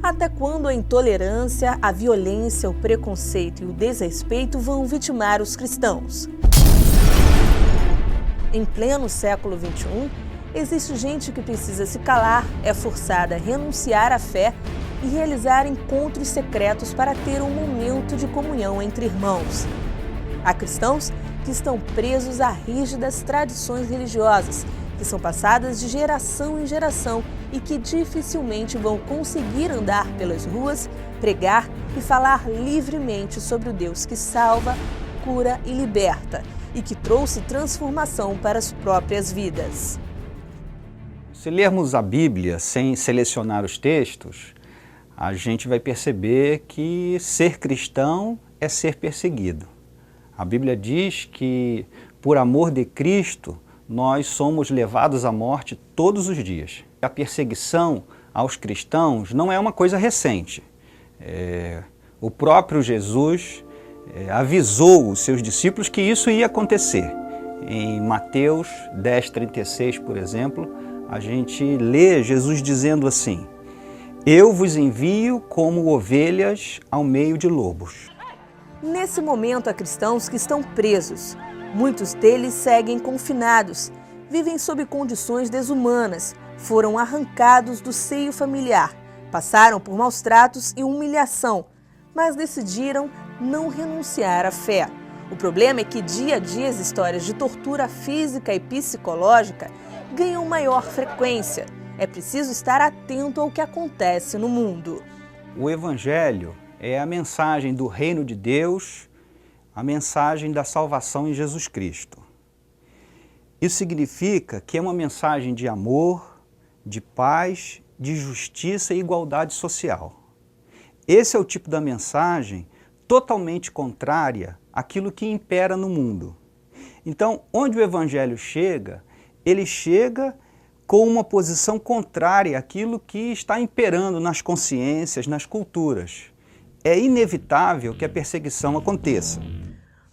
Até quando a intolerância, a violência, o preconceito e o desrespeito vão vitimar os cristãos? Em pleno século XXI, existe gente que precisa se calar, é forçada a renunciar à fé e realizar encontros secretos para ter um momento de comunhão entre irmãos. Há cristãos que estão presos a rígidas tradições religiosas, que são passadas de geração em geração e que dificilmente vão conseguir andar pelas ruas, pregar e falar livremente sobre o Deus que salva, cura e liberta, e que trouxe transformação para as próprias vidas. Se lermos a Bíblia sem selecionar os textos, a gente vai perceber que ser cristão é ser perseguido. A Bíblia diz que, por amor de Cristo, nós somos levados à morte todos os dias. A perseguição aos cristãos não é uma coisa recente. O próprio Jesus avisou os seus discípulos que isso ia acontecer. Em Mateus 10:36, por exemplo, a gente lê Jesus dizendo assim: "Eu vos envio como ovelhas ao meio de lobos." Nesse momento, há cristãos que estão presos. Muitos deles seguem confinados, vivem sob condições desumanas, foram arrancados do seio familiar, passaram por maus tratos e humilhação, mas decidiram não renunciar à fé. O problema é que dia a dia as histórias de tortura física e psicológica ganham maior frequência. É preciso estar atento ao que acontece no mundo. O Evangelho é a mensagem do reino de Deus, a mensagem da salvação em Jesus Cristo. Isso significa que é uma mensagem de amor, de paz, de justiça e igualdade social. Esse é o tipo da mensagem totalmente contrária àquilo que impera no mundo. Então, onde o Evangelho chega, ele chega com uma posição contrária àquilo que está imperando nas consciências, nas culturas. É inevitável que a perseguição aconteça.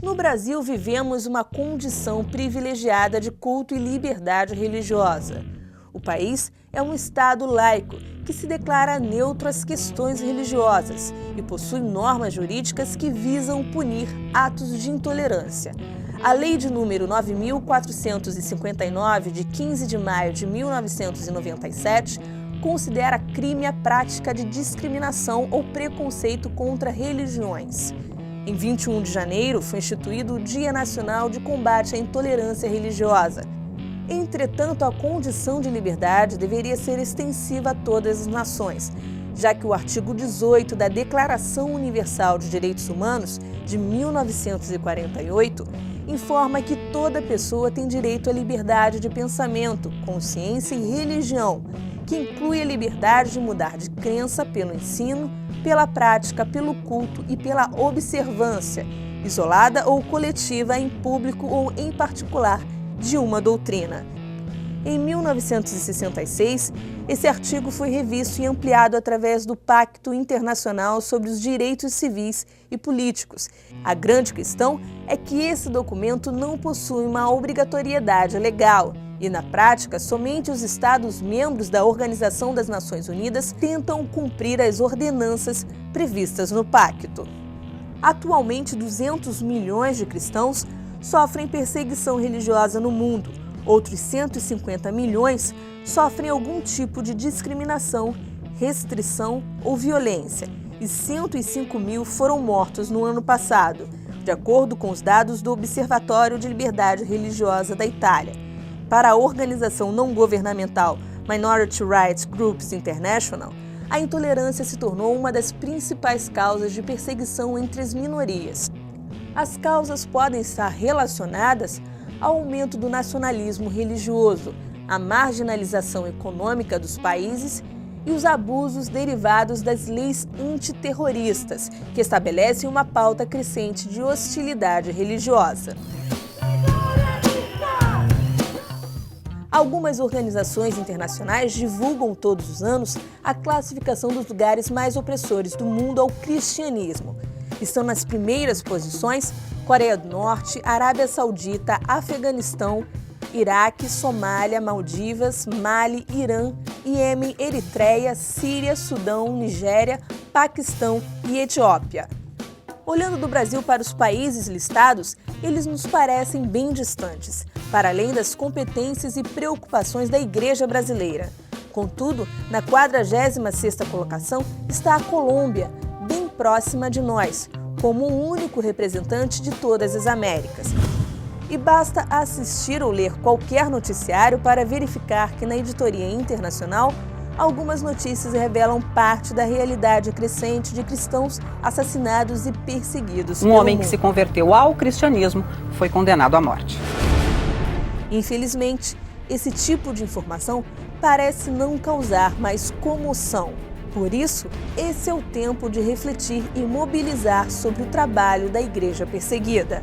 No Brasil, vivemos uma condição privilegiada de culto e liberdade religiosa. O país é um Estado laico que se declara neutro às questões religiosas e possui normas jurídicas que visam punir atos de intolerância. A Lei de número 9.459, de 15 de maio de 1997, considera crime a prática de discriminação ou preconceito contra religiões. Em 21 de janeiro, foi instituído o Dia Nacional de Combate à Intolerância Religiosa. Entretanto, a condição de liberdade deveria ser extensiva a todas as nações, já que o artigo 18 da Declaração Universal de Direitos Humanos, de 1948, informa que toda pessoa tem direito à liberdade de pensamento, consciência e religião, que inclui a liberdade de mudar de crença pelo ensino, pela prática, pelo culto e pela observância, isolada ou coletiva, em público ou em particular, de uma doutrina. Em 1966, esse artigo foi revisto e ampliado através do Pacto Internacional sobre os Direitos Civis e Políticos. A grande questão é que esse documento não possui uma obrigatoriedade legal e, na prática, somente os Estados-membros da Organização das Nações Unidas tentam cumprir as ordenanças previstas no pacto. Atualmente, 200 milhões de cristãos sofrem perseguição religiosa no mundo. Outros 150 milhões sofrem algum tipo de discriminação, restrição ou violência, e 105 mil foram mortos no ano passado, de acordo com os dados do Observatório de Liberdade Religiosa da Itália. Para a organização não governamental Minority Rights Groups International, a intolerância se tornou uma das principais causas de perseguição entre as minorias. As causas podem estar relacionadas ao aumento do nacionalismo religioso, à marginalização econômica dos países e os abusos derivados das leis antiterroristas, que estabelecem uma pauta crescente de hostilidade religiosa. Algumas organizações internacionais divulgam todos os anos a classificação dos lugares mais opressores do mundo ao cristianismo. Estão nas primeiras posições Coreia do Norte, Arábia Saudita, Afeganistão, Iraque, Somália, Maldivas, Mali, Irã, Iêmen, Eritreia, Síria, Sudão, Nigéria, Paquistão e Etiópia. Olhando do Brasil para os países listados, eles nos parecem bem distantes, para além das competências e preocupações da Igreja brasileira. Contudo, na 46ª colocação está a Colômbia, bem próxima de nós, como o único representante de todas as Américas. E basta assistir ou ler qualquer noticiário para verificar que na editoria internacional, algumas notícias revelam parte da realidade crescente de cristãos assassinados e perseguidos. Um homem que se converteu ao cristianismo foi condenado à morte. Infelizmente, esse tipo de informação parece não causar mais comoção. Por isso, esse é o tempo de refletir e mobilizar sobre o trabalho da igreja perseguida.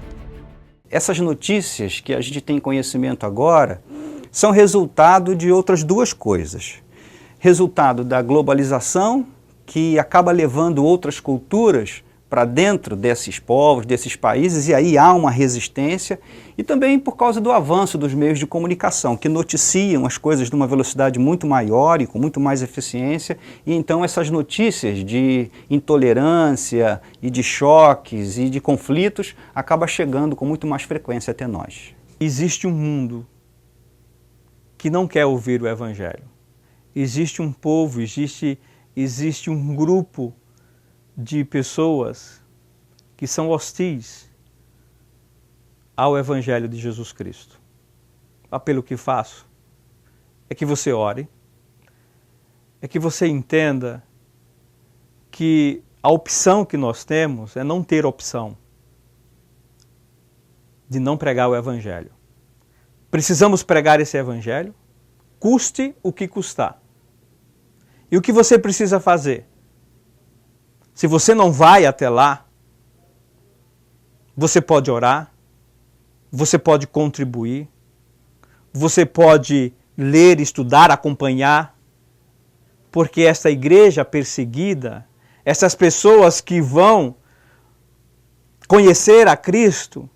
Essas notícias que a gente tem conhecimento agora são resultado de outras duas coisas. Resultado da globalização, que acaba levando outras culturas para dentro desses povos, desses países, e aí há uma resistência, e também por causa do avanço dos meios de comunicação, que noticiam as coisas numa velocidade muito maior e com muito mais eficiência, e então essas notícias de intolerância e de choques e de conflitos acabam chegando com muito mais frequência até nós. Existe um mundo que não quer ouvir o Evangelho. Existe um povo, existe um grupo de pessoas que são hostis ao Evangelho de Jesus Cristo. O apelo que faço é que você ore, é que você entenda que a opção que nós temos é não ter opção de não pregar o Evangelho. Precisamos pregar esse Evangelho, custe o que custar. E o que você precisa fazer? Se você não vai até lá, você pode orar, você pode contribuir, você pode ler, estudar, acompanhar, porque essa igreja perseguida, essas pessoas que vão conhecer a Cristo,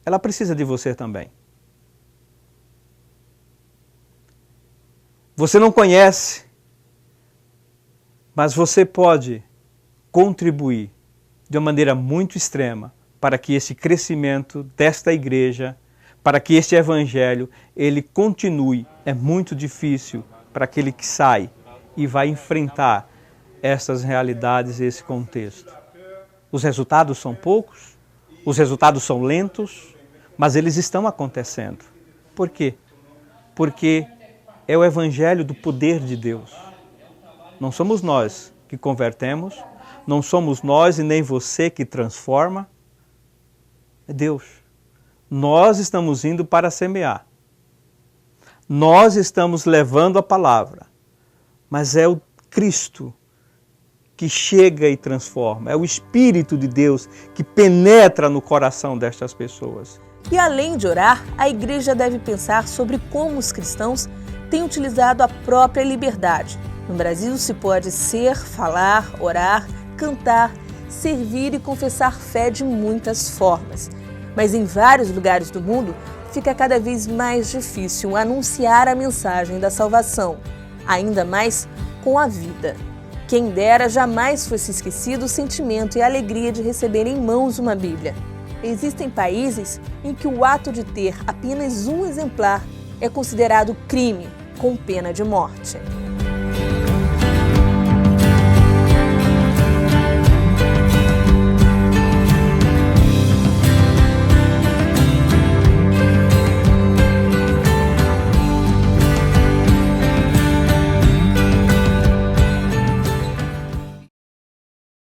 ela precisa de você também. Você não conhece, mas você pode contribuir de uma maneira muito extrema para que esse crescimento desta igreja, para que este evangelho, ele continue. É muito difícil para aquele que sai e vai enfrentar essas realidades e esse contexto. Os resultados são poucos, os resultados são lentos, mas eles estão acontecendo. Por quê? Porque é o evangelho do poder de Deus. Não somos nós que convertemos, não somos nós e nem você que transforma, é Deus. Nós estamos indo para semear. Nós estamos levando a palavra, mas é o Cristo que chega e transforma, é o Espírito de Deus que penetra no coração destas pessoas. E além de orar, a igreja deve pensar sobre como os cristãos têm utilizado a própria liberdade. No Brasil se pode ser, falar, orar, cantar, servir e confessar fé de muitas formas. Mas em vários lugares do mundo fica cada vez mais difícil anunciar a mensagem da salvação, ainda mais com a vida. Quem dera jamais fosse esquecido o sentimento e a alegria de receber em mãos uma Bíblia. Existem países em que o ato de ter apenas um exemplar é considerado crime, com pena de morte.